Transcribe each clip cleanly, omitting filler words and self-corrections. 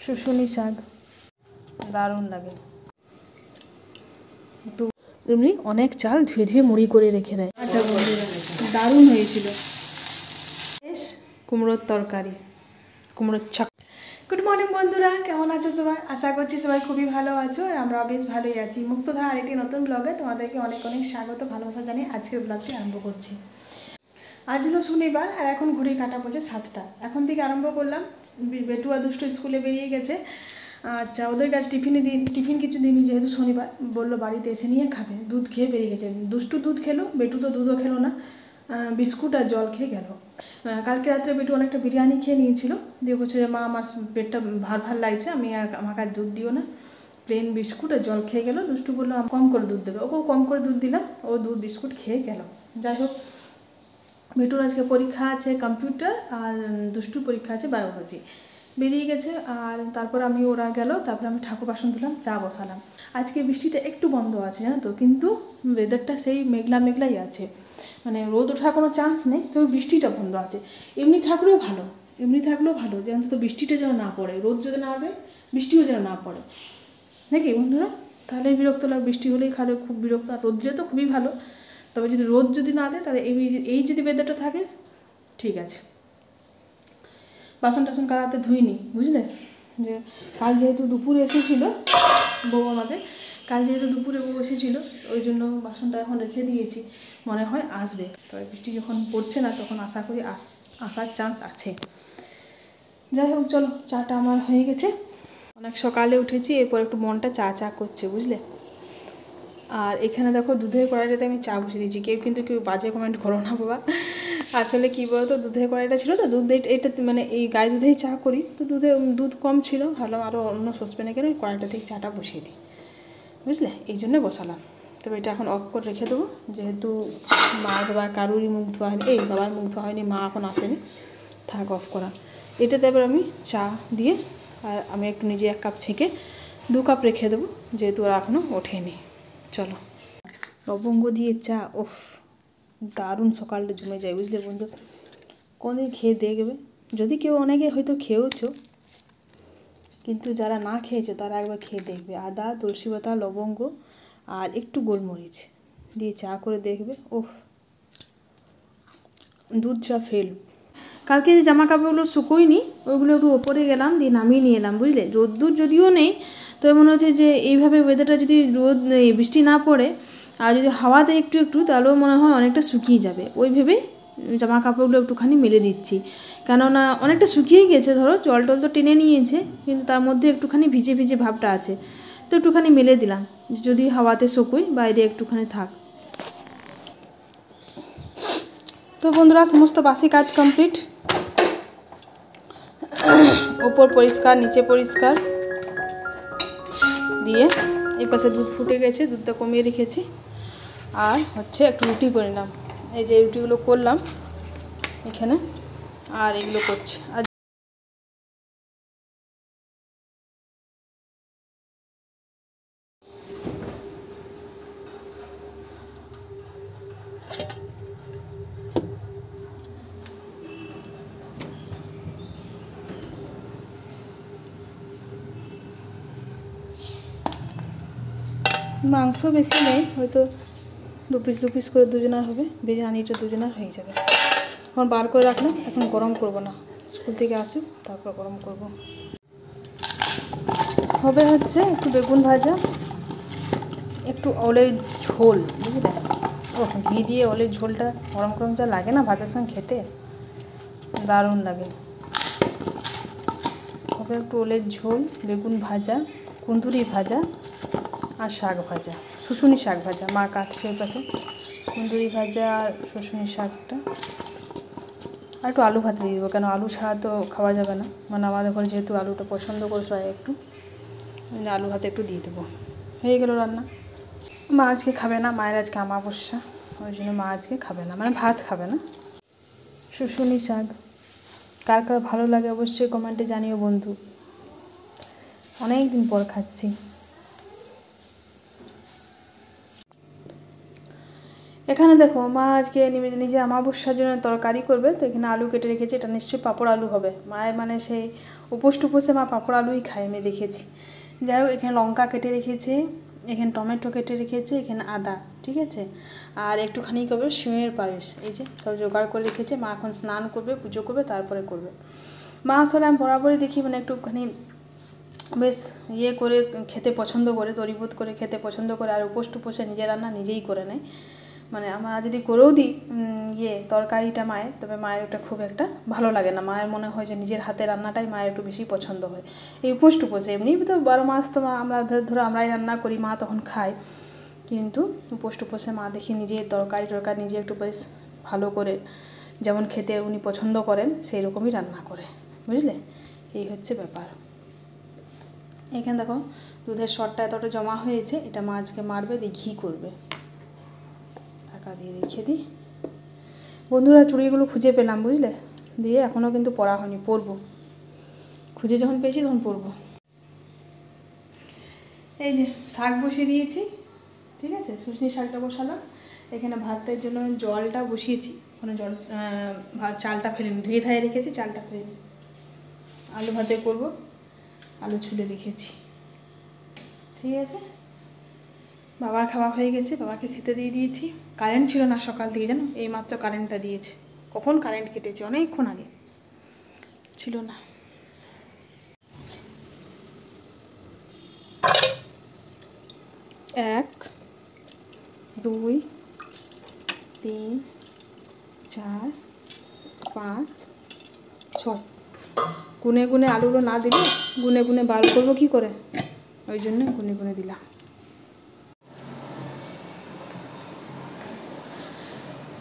শুশুনি শাক দারুণ লাগে। তো এমনি অনেক চাল ধুয়ে ধুয়ে মুড়ি করে রেখে দেয়। আচ্ছা বন্ধুরা, দারুণ হয়েছিল। বেশ কুমড়োর তরকারি, কুমড়োর ছাক। গুড মর্নিং বন্ধুরা, কেমন আছো সবাই? আশা করছি সবাই খুবই ভালো আছো, আর আমরা বেশ ভালোই আছি। মুক্তধারা আরেকটি নতুন ব্লগে তোমাদেরকে অনেক অনেক স্বাগত, ভালোবাসা জানিয়ে আজকের ব্লগটি আরম্ভ করছি। আজ হলো শনিবার, আর এখন ঘড়ি কাটা পড়ছে 7টা। এখন থেকে আরম্ভ করলাম। বেটুয়া দুষ্টু স্কুলে বেরিয়ে গেছে। আচ্ছা, ওদের কাছে টিফিন কিছু দিনই, যেহেতু শনিবার বললো বাড়িতে এসে নিয়ে খাবে। দুধ খেয়ে বেরিয়ে গেছে। দুষ্টু দুধ খেলো, বেটু তো দুধও খেলো না, বিস্কুট আর জল খেয়ে গেল। কালকে রাত্রে বেটু অনেকটা বিরিয়ানি খেয়ে নিয়েছিল, দিয়ে বলছে যে মা আমার পেটটা ভার লাগছে, আমাকে আর দুধ দিও না, প্লেন বিস্কুট আর জল খেয়ে গেল। দুষ্টু বললো কম করে দুধ দেবে, ওকেও কম করে দুধ দিলাম, ও দুধ বিস্কুট খেয়ে গেল। যাই হোক, বেটুর আজকে পরীক্ষা আছে কম্পিউটার, আর দুষ্টুর পরীক্ষা আছে বায়োলজি। বেরিয়ে গেছে। আর তারপর ওরা গেল, তারপর আমি ঠাকুর বাসন ধুলাম, চা বসালাম। আজকে বৃষ্টিটা একটু বন্ধ আছে জানো তো, কিন্তু ওয়েদারটা সেই মেঘলাই আছে, মানে রোদ ওঠার কোনো চান্স নেই, তবে বৃষ্টিটা বন্ধ আছে। এমনি থাকলেও ভালো যে অন্তত বৃষ্টিটা যেন না পড়ে, রোদ যদি না দেয় বৃষ্টিও যেন না পড়ে, নাকি বন্ধুরা? তাহলে বিরক্ত লাগে, বৃষ্টি হলেই খালে খুব বিরক্ত, আর রোদ দিলে তো খুবই ভালো। তবে যদি রোদ যদি না দেয়, তাহলে এই যদি ওয়েদারটা থাকে ঠিক আছে। বাসন টাসন কারাতে ধুইনি, বুঝলে, যে কাল যেহেতু দুপুরে এসেছিলো বউ আমাদের, বউ এসেছিলো, ওই জন্য বাসনটা এখন রেখে দিয়েছি। মনে হয় আসবে, তবে বৃষ্টি যখন পড়ছে না তখন আশা করি আসার চান্স আছে। যাই হোক, চলো, চাটা আমার হয়ে গেছে। অনেক সকালে উঠেছি, এরপর একটু মনটা চা করছে, বুঝলে। আর এখানে দেখো দুধের কড়াইটাতে আমি চা বসিয়ে দিয়েছি। কেউ বাজে কমেন্ট করো না বাবা। আসলে কী বলতো, দুধের কড়াইটা ছিল তো, এটা মানে এই গায়ে দুধেই চা করি, তো দুধ কম ছিল, ভালো আরও অন্য সসপ্যানে কেন ওই কড়াইটাতেই চাটা বসিয়ে দিই, বুঝলে, এই জন্য বসালাম। তবে এটা এখন অফ করে রেখে দেবো, যেহেতু মা বাবা কারুরই মুখ ধোয়া হয়নি, বাবার মুখ ধোয়া হয়নি, মা এখন আসেনি, থাক অফ করা। এটাতে এবার আমি চা দিয়ে, আর আমি একটু নিজে 1 কাপ ছেঁকে 2 কাপ রেখে দেবো, যেহেতু ওরা এখনও ওঠেনি। চলো, লবঙ্গ দিয়ে চা, ওফ, দারুণ সকালটা জমে যায়, বুঝলে বন্ধু। কোনদিন খেয়ে দেখবে, যদি অনেকে হয়তো খেয়েওছো, কিন্তু যারা না খেয়েছো তারা একবার খেয়ে দেখবে। আদা, তুলসী পাতা, লবঙ্গ আর একটু গোলমরিচ দিয়ে চা করে দেখবে, ওফ, দুধ চা ফেল। কালকে জামা কাপড়গুলো শুকোয়নি, ওইগুলো একটু ওপরে গেলাম, দিয়ে নামিয়ে নিয়ে এলাম, বুঝলে। রোদ্দুর যদিও নেই, তো মনে হচ্ছে যে এইভাবে ওয়েদারটা যদি বৃষ্টি না পড়ে আর যদি হাওয়া দেয় একটু, তাহলেও মনে হয় অনেকটা শুকিয়ে যাবে। ওই ভেবেই জামা কাপড়গুলো একটুখানি মেলে দিচ্ছি, কেননা অনেকটা শুকিয়ে গেছে, ধরো জল টল তো টেনে নিয়েছে, কিন্তু তার মধ্যে একটুখানি ভিজে ভিজে ভাবটা আছে, তো একটুখানি মেলে দিলাম, যদি হাওয়াতে শুকোই, বাইরে একটুখানি থাক। তো বন্ধুরা, সমস্ত বাসি কাজ কমপ্লিট, ওপর পরিষ্কার, নিচে পরিষ্কার দিয়ে এই পাশে দুধ ফুটে গেছে, দুধটা কমিয়ে রেখেছি। আর হচ্ছে একটু রুটি করে নিলাম, এই যে রুটিগুলো করলাম এখানে, আর এগুলো করছি। আর মাংস বেশি নেই, হয়তো 2 পিস করে দুজনার হবে, বিরিয়ানিটা দুজনার হয়ে যাবে। এখন বার করে রাখলাম, এখন গরম করব না, স্কুল থেকে আসুক তারপর গরম করব। হবে হচ্ছে একটু বেগুন ভাজা, একটু ওলের ঝোল, বুঝলে। ও ঘি দিয়ে ওলের ঝোলটা গরম যা লাগে না ভাতের সঙ্গে খেতে, দারুণ লাগে। হবে একটু ওলের ঝোল, বেগুন ভাজা, কুঁদুরি ভাজা আর শাক ভাজা, শুশুনি শাক ভাজা, মা কাটছে ওই পাশে, কুঁদুরি ভাজা আর শুশুনি শাকটা, আর একটু আলু ভাতে দিয়ে দেবো, কেন আলু ছাড়া তো খাওয়া যাবে না, মানে আমাদের ঘরে যেহেতু আলুটা পছন্দ করে সবাই, একটু আলু ভাতে একটু দিয়ে দেবো, হয়ে গেল রান্না। মা আজকে খাবে না, মায়ের আজকে অমাবস্যা, ওই জন্য মা আজকে খাবে না, মানে ভাত খাবে না। শুশুনি শাক কার ভালো লাগে অবশ্যই কমেন্টে জানিও বন্ধু, অনেক দিন পর খাচ্ছি। এখানে দেখো, মা আজকে নিজে অমাবস্যার জন্য তরকারি করবে, তো এখানে আলু কেটে রেখেছে, এটা নিশ্চয়ই পাঁপড় আলু হবে। মায়ের মানে সেই উপোস টুপোসে মা পাঁপড় আলুই খায়, আমি দেখেছি। যাই হোক, এখানে লঙ্কা কেটে রেখেছে, এখানে টমেটো কেটে রেখেছে, এখানে আদা, ঠিক আছে। আর একটুখানি করবে সিমের পায়েস, এই যে সব জোগাড় করে রেখেছে। মা এখন স্নান করবে, পুজো করবে, তারপরে করবে। মা আসলে আমি বরাবরই দেখি মানে একটুখানি বেশ ইয়ে করে খেতে পছন্দ করে, তরিবোধ করে খেতে পছন্দ করে। আর উপোস টুপোসে নিজের রান্না নিজেই করে নেয়। মানে আমরা যদি করেও দিই তরকারিটা মায়ের, তবে মায়ের ওটা খুব একটা ভালো লাগে না। মায়ের মনে হয় যে নিজের হাতে রান্নাটাই মায়ের একটু বেশি পছন্দ হয়। এই উপোস টুপোসে এমনি তো 12 মাস তো আমরা ধরো আমরাই রান্না করি, মা তখন খায়। কিন্তু উপোস টুপোসে মা দেখি নিজের তরকারি নিজে একটু বেশ ভালো করে, যেমন খেতে উনি পছন্দ করেন সেই রকমই রান্না করে, বুঝলে। এই হচ্ছে ব্যাপার। এখানে দেখো দুধের সরটা এতটা জমা হয়েছে, এটা মা আজকে মারবে, দিয়ে ঘি করবে। ঢাকা দিয়ে রেখে দিই। বন্ধুরা, চুড়িগুলো খুঁজে পেলাম, বুঝলে, দিয়ে এখনও কিন্তু পরা হয়নি, পরবো। খুঁজে যখন পেয়েছি তখন পরবো। এই যে শাক বসিয়ে দিয়েছি, ঠিক আছে, শুশনি শাকটা বসালাম। এখানে ভাতের জন্য জলটা বসিয়েছি, ওখানে চালটা ফেলিনি, ধুয়ে ধায়ে রেখেছি, চালটা ফেলিনি। আলু ভাতে করবো, আলু ছুলে রেখেছি, ঠিক আছে। বাবার খাওয়া হয়ে গেছে, বাবাকে খেতে দিয়ে দিয়েছি। কারেন্ট ছিল না সকাল থেকে, জানো, এইমাত্র কারেন্টটা দিয়েছে। কখন কারেন্ট কেটেছে, অনেকক্ষণ আগে ছিল না। এক, দুই, তিন, চার, পাঁচ, ছয়। গুনে গুনে আলুগুলো না দিলে গুনে গুনে বার করবো কী করে, ওই জন্য গুনে গুনে দিলাম।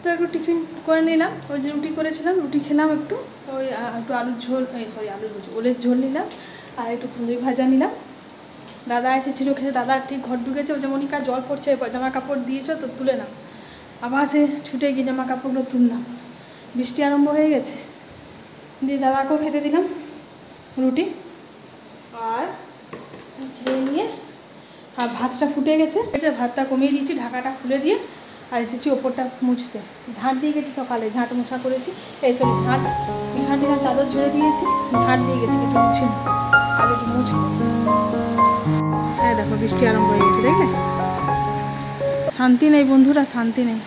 তো একটু টিফিন করে নিলাম, ওই যে রুটি করেছিলাম, রুটি খেলাম একটু, ওই একটু আলুর ঝোল, ওলের ঝোল নিলাম, আর একটু কুঁদরি ভাজা নিলাম। দাদা এসেছিলো খেতে, দাদা ঠিক ঘর ঢুকেছে, ওই যে মনিকা জল পড়ছে, জামা কাপড় দিয়েছ তো তুলে নাও। আবার সে ছুটে গিয়ে জামা কাপড়গুলো তুললাম, বৃষ্টি আরম্ভ হয়ে গেছে। দিয়ে দাদাকেও খেতে দিলাম রুটি, আর খেয়ে নিয়ে, আর ভাতটা ফুটে গেছে, ভাতটা কমিয়ে দিয়েছি, ঢাকাটা খুলে দিয়ে আর এসেছি ওপরটা মুছতে। ঝাঁট দিয়ে গেছি সকালে, ঝাঁট মোছা করেছি, এই সরি ঝাঁটি না চাদর ঝেড়ে দিয়েছি, ঝাঁট দিয়ে গেছি, কিন্তু মুছি না, আর একটু মুছবো। হ্যাঁ দেখো বৃষ্টি আরম্ভ হয়ে গেছে, দেখলে। শান্তি নেই বন্ধুরা, শান্তি নেই।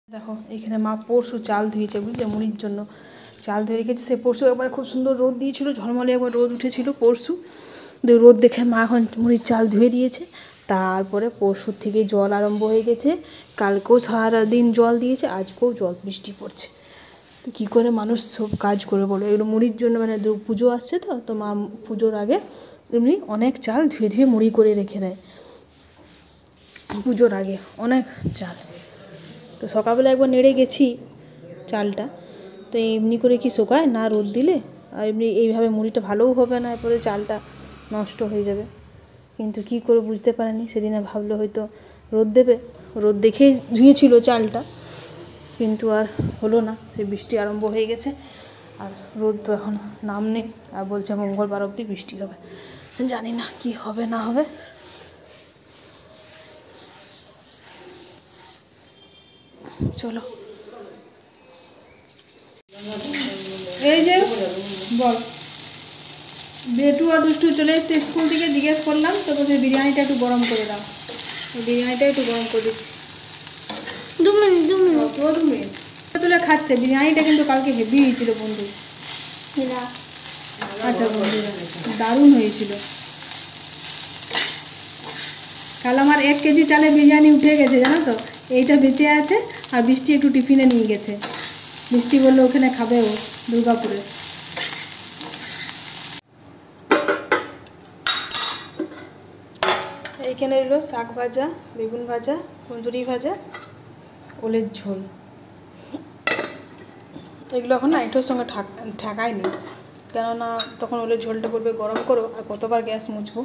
দেখো এখানে মা পরশু চাল ধুয়েছে, বুঝলে, মুড়ির জন্য চাল ধুয়ে রেখেছে। সে পরশু একবার খুব সুন্দর রোদ দিয়েছিল, ঝলমলে একবার রোদ উঠেছিল পরশু, রোদ দেখে মা এখন মুড়ির চাল ধুয়ে দিয়েছে। তারপরে পরশুর থেকে জল আরম্ভ হয়ে গেছে, কালকেও সারাদিন জল দিয়েছে, আজকেও জল, বৃষ্টি পড়ছে। তো কী করে মানুষ সব কাজ করে বলো, এগুলো মুড়ির জন্য, মানে পুজো আসছে তো মা পুজোর আগে এমনি অনেক চাল ধুয়ে ধুয়ে মুড়ি করে রেখে দেয়, পুজোর আগে অনেক চাল। তো সকালবেলা একবার নেড়ে গেছি চালটা, তো এমনি করে কি শোকায় না রোদ দিলে, আর এমনি এইভাবে মুড়িটা ভালোও হবে না, এরপরে চালটা নষ্ট হয়ে যাবে। কিন্তু কি করে বুঝতে পারেনি, সেদিনে ভাবলো হয়তো রোদ দেবে, রোদ দেখেই ধুয়েছিল চালটা, কিন্তু আর হলো না। সে বৃষ্টি আরম্ভ হয়ে গেছে, আর রোদ তো এখন নাম নেই, আর বলছে মঙ্গলবার অবধি বৃষ্টি হবে। জানি না কি হবে না হবে। চলো, এই যে বল, বেটু আর দুষ্টু চলে এসছে স্কুল থেকে, জিজ্ঞেস করলাম তো বলছে বিরিয়ানিটা একটু গরম করে দাও, বিরিয়ানিটা একটু গরম করে দিচ্ছি। 2 মিনিট তুলে খাচ্ছে। বিরিয়ানিটা কিন্তু কালকে হেভি হয়েছিল বন্ধু, আচ্ছা বন্ধুরা, দারুণ হয়েছিল। কাল আমার 1 কেজি চালে বিরিয়ানি উঠে গেছে, জানো তো, এইটা বেঁচে আছে। আর বৃষ্টি একটু টিফিনে নিয়ে গেছে, বৃষ্টি বললো ওখানে খাবে ও দুর্গাপুরে। এইখানে রইল শাক ভাজা, বেগুন ভাজা, কুঁদরি ভাজা, ওলের ঝোল। এগুলো এখন না এটার সঙ্গে ঠেকায়নি, কেননা তখন ওলের ঝোলটা বলবে গরম করো, আর কতবার গ্যাস মুছবো,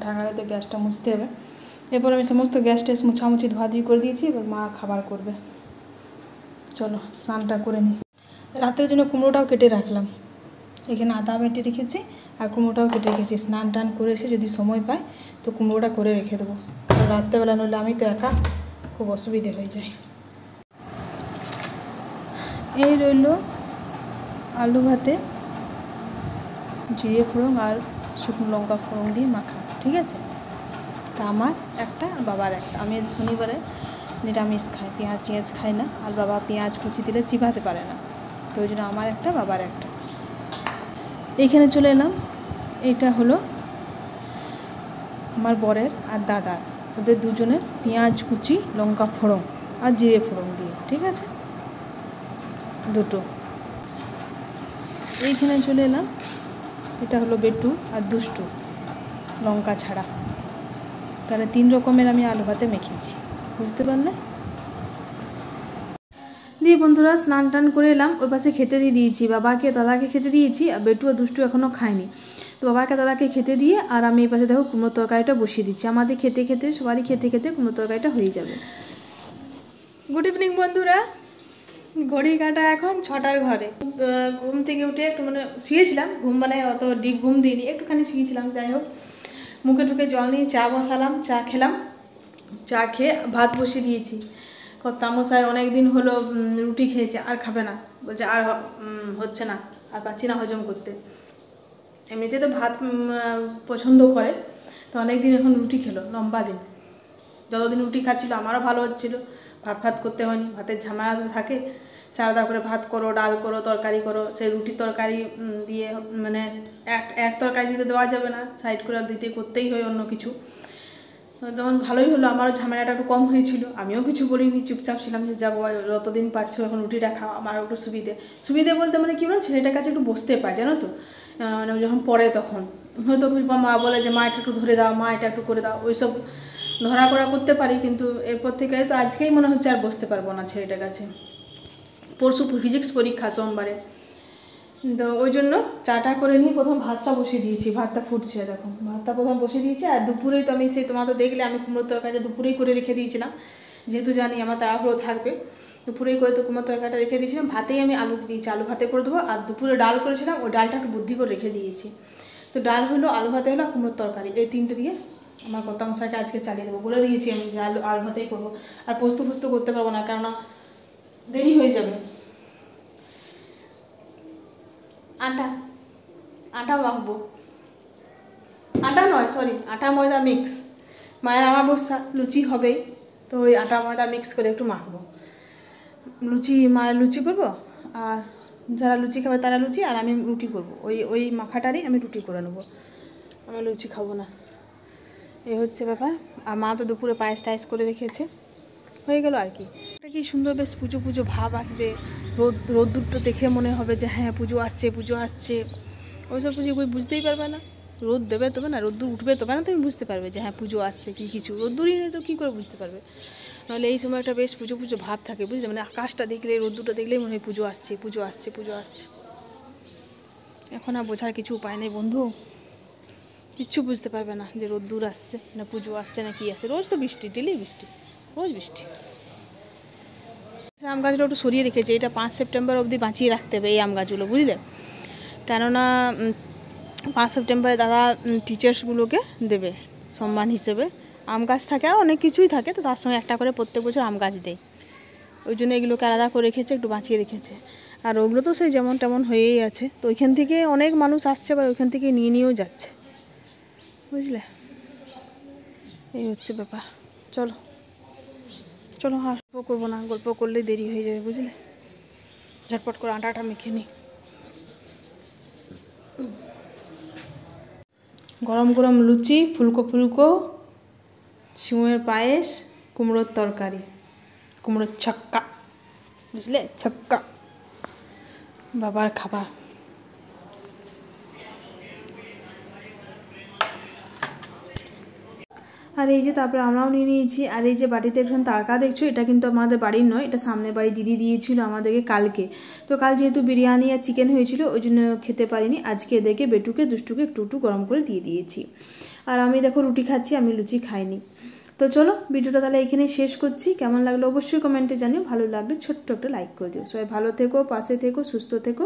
ঠাকালে তো গ্যাসটা মুছতে হবে। এরপর আমি সমস্ত গ্যাস ট্যাস মুছামুছি ধোয়াধুয়ি করে দিয়েছি, এবার মা খাবার করবে। চলো স্নানটা করে নিই। রাতের জন্য কুমড়োটাও কেটে রাখলাম, এখানে আদা বেটে রেখেছি, আর কুমড়োটাও কেটে রেখেছি। স্নান টান করে এসে যদি সময় পায় তো কুমড়োটা করে রেখে দেবো, কারণ রাত্রেবেলা নইলে আমি তো একা খুব অসুবিধে হয়ে যায়। এই রইল আলু ভাতে জিরে ফোড়ন আর শুকনো লঙ্কা ফোড়ন দিয়ে মাখা, ঠিক আছে। এটা আমার একটা আর বাবার একটা। আমি আজ শনিবারে নিরামিষ খাই, পেঁয়াজ টিয়াজ খাই না, আর বাবা পেঁয়াজ কুচি দিলে চিবাতে পারে না, তো ওই জন্য আমার একটা বাবার একটা। এইখানে চলে এলাম, এইটা হলো আমার বরের আর দাদার, ওদের দুজনের পেঁয়াজ কুচি লঙ্কা ফোড়ন আর জিরে ফোড়ন দিয়ে, ঠিক আছে, দুটো। এইখানে চলে এলাম, এটা হলো বেটু আর দুষ্টু লঙ্কা ছাড়া। তাহলে 3 রকমের আমি আলু ভাতে মেখেছি, বুঝতে পারলে। দিয়ে বন্ধুরা স্নান টান করে এলাম, ওই পাশে খেতে দিয়ে দিয়েছি, বাবাকে দাদাকে খেতে দিয়েছি, আর বেটু আর দুষ্টু এখনও খায়নি। তো বাবাকে দাদাকে খেতে দিয়ে আর আমি এই পাশে দেখো কুমড়োর তরকারিটা বসিয়ে দিচ্ছি। আমাদের খেতে খেতে সবারই খেতে খেতে কুমড়োর তরকারিটা হয়ে যাবে। গুড ইভিনিং বন্ধুরা, ঘড়ি কাটা এখন 6টার ঘরে। ঘুম থেকে উঠে একটু মানে শুয়েছিলাম, ঘুম মানে অত ডিপ ঘুম দিইনি, একটুখানি শুয়েছিলাম। যাই হোক, মুখে ঢুকে জল নিয়ে চা বসালাম, চা খেলাম, চা খেয়ে ভাত বসিয়ে দিয়েছি। তামশাই অনেক দিন হলো রুটি খেয়েছে, আর খাবে না, বলছে আর হচ্ছে না, আর পাচ্ছি না হজম করতে। এমনিতে তো ভাত পছন্দ করে, তো অনেক দিন এখন রুটি খেলো, লম্বা দিন। যতদিন রুটি খাচ্ছিল আমারও ভালো হচ্ছিলো, ভাত করতে হয়নি, ভাতের ঝামেলা তো থাকে, সারাদা করে ভাত করো, ডাল করো, তরকারি করো। সেই রুটি তরকারি দিয়ে মানে এক তরকারি দিতে দেওয়া যাবে না, সাইড করে দিতে করতেই হয় অন্য কিছু। যেমন ভালোই হলো, আমারও ঝামেলাটা একটু কম হয়েছিল, আমিও কিছু বলিনি, চুপচাপ ছিলাম যে যাবো, যতদিন পাচ্ছ এখন রুটিটা খাওয়া। আমারও একটু সুবিধে বলতে মানে কি বলেন, ছেলেটার কাছে একটু বসতে পায়, জানো তো, মানে যখন পড়ে তখন হয়তো মা বলে যে মা এটা একটু ধরে দাও, মা এটা একটু করে দাও, ওইসব ধরা করা করতে পারি, কিন্তু এরপর থেকে তো আজকেই মনে হচ্ছে আর বসতে পারবো না ছেলেটার কাছে। পরশু ফিজিক্স পরীক্ষা সোমবারে, তো ওই জন্য চাটা করে নিয়ে প্রথম ভাতটা বসিয়ে দিয়েছি। ভাতটা ফুটছে, দেখো ভাতটা প্রথম বসিয়ে দিয়েছি। আর দুপুরেই তো আমি সেই তোমার তো দেখলে আমি কুমড়োর তরকারিটা দুপুরেই করে রেখে দিয়েছিলাম, যেহেতু জানি আমার তাড়াহুড়ো থাকবে, দুপুরেই করে তো কুমড়োর তরকারিটা রেখে দিয়েছিলাম। ভাতেই আমি আলু দিয়েছি, আলু ভাতে করে দেবো। আর দুপুরে ডাল করেছিলাম, ওই ডালটা একটু বুদ্ধি করে রেখে দিয়েছি। তো ডাল হলো, আলু ভাতে হলো, কুমড়োর তরকারি, এই 3টে দিয়ে আমার কর্তামশাইকে আজকে চালিয়ে দেবো। বলে দিয়েছি আমি যে আলু ভাতেই করবো, আর পোস্ত করতে পারবো না, কেননা দেরি হয়ে যাবে। আটা মাখবো, আটা নয় সরি, আটা ময়দা মিক্স। মায়ের আমার বসা লুচি হবেই, তো ওই আটা ময়দা মিক্স করে একটু মাখবো। মায়ের লুচি করবো, আর যারা লুচি খাবে তারা লুচি, আর আমি রুটি করবো। ওই মাখাটারই আমি রুটি করে নেবো, আমি লুচি খাবো না। এই হচ্ছে ব্যাপার। আর মা তো দুপুরে পায়েস টায়েস করে রেখেছে, হয়ে গেল আর কি। এটা কি সুন্দর, বেশ পুজো ভাব আসবে। রোদ্দুরটা দেখে মনে হবে যে হ্যাঁ পুজো আসছে। ওইসব পুজো কই বুঝতেই পারবে না, রোদ দেবে তবে না, রোদ্দুর উঠবে তবে না তুমি বুঝতে পারবে যে হ্যাঁ পুজো আসছে। কিছু রোদ্দুরই নেই তো কী করে বুঝতে পারবে। নাহলে এই সময়টা বেশ পুজো ভাব থাকে, বুঝলে, মানে আকাশটা দেখলে, রোদ্দুরটা দেখলেই মনে হয় পুজো আসছে। এখন আর বোঝার কিছু উপায় নেই বন্ধু, কিচ্ছু বুঝতে পারবে না যে রোদ্দুর আসছে না পুজো আসছে না কি আসছে। রোজ তো বৃষ্টি, ডেলি বৃষ্টি, রোজ বৃষ্টি। আম গাছগুলো একটু সরিয়ে রেখেছে, এটা 5 সেপ্টেম্বর অবধি বাঁচিয়ে রাখতে হবে এই আম গাছগুলো, বুঝলে, কেননা 5 সেপ্টেম্বরে দাদা টিচার্সগুলোকে দেবে সম্মান হিসেবে। আম গাছ থাকে আর অনেক কিছুই থাকে, তো তার সঙ্গে একটা করে প্রত্যেক বছর আম গাছ দেয়, ওই জন্য এগুলোকে আলাদা করে রেখেছে, একটু বাঁচিয়ে রেখেছে। আর ওগুলো তো সেই যেমন তেমন হয়েই আছে, তো ওইখান থেকে অনেক মানুষ আসছে, বা ওইখান থেকে নিয়েও যাচ্ছে, বুঝলে, এই হচ্ছে ব্যাপার। চলো আর গল্প করবো না, গল্প করলেই দেরি হয়ে যাবে, বুঝলে, ঝটপট করে আটাটা মেখে নিই। গরম লুচি, ফুলকো সিমের পায়েস, কুমড়োর তরকারি, কুমড়োর ছক্কা, বুঝলে, ছক্কা বাবার খাবার। আর এই যে তারপরে আমরাও নিয়ে নিয়েছি। আর এই যে বাড়িতে এখন তারকা দেখছো, এটা কিন্তু আমাদের বাড়ির নয়, এটা সামনের বাড়ি দিদি দিয়েছিল আমাদেরকে কালকে। তো কাল যেহেতু বিরিয়ানি আর চিকেন হয়েছিল, ওই জন্য খেতে পারিনি। আজকে এদেরকে বেটুকে দুষ্টুকে একটু গরম করে দিয়ে দিয়েছি। আর আমি দেখো রুটি খাচ্ছি, আমি লুচি খাইনি। তো চলো ভিডিওটা তাহলে এখানেই শেষ করছি। কেমন লাগলো অবশ্যই কমেন্টে জানিও, ভালো লাগলে ছোট্ট একটা লাইক করে দিও। সবাই ভালো থেকো, পাশে থেকো, সুস্থ থেকো।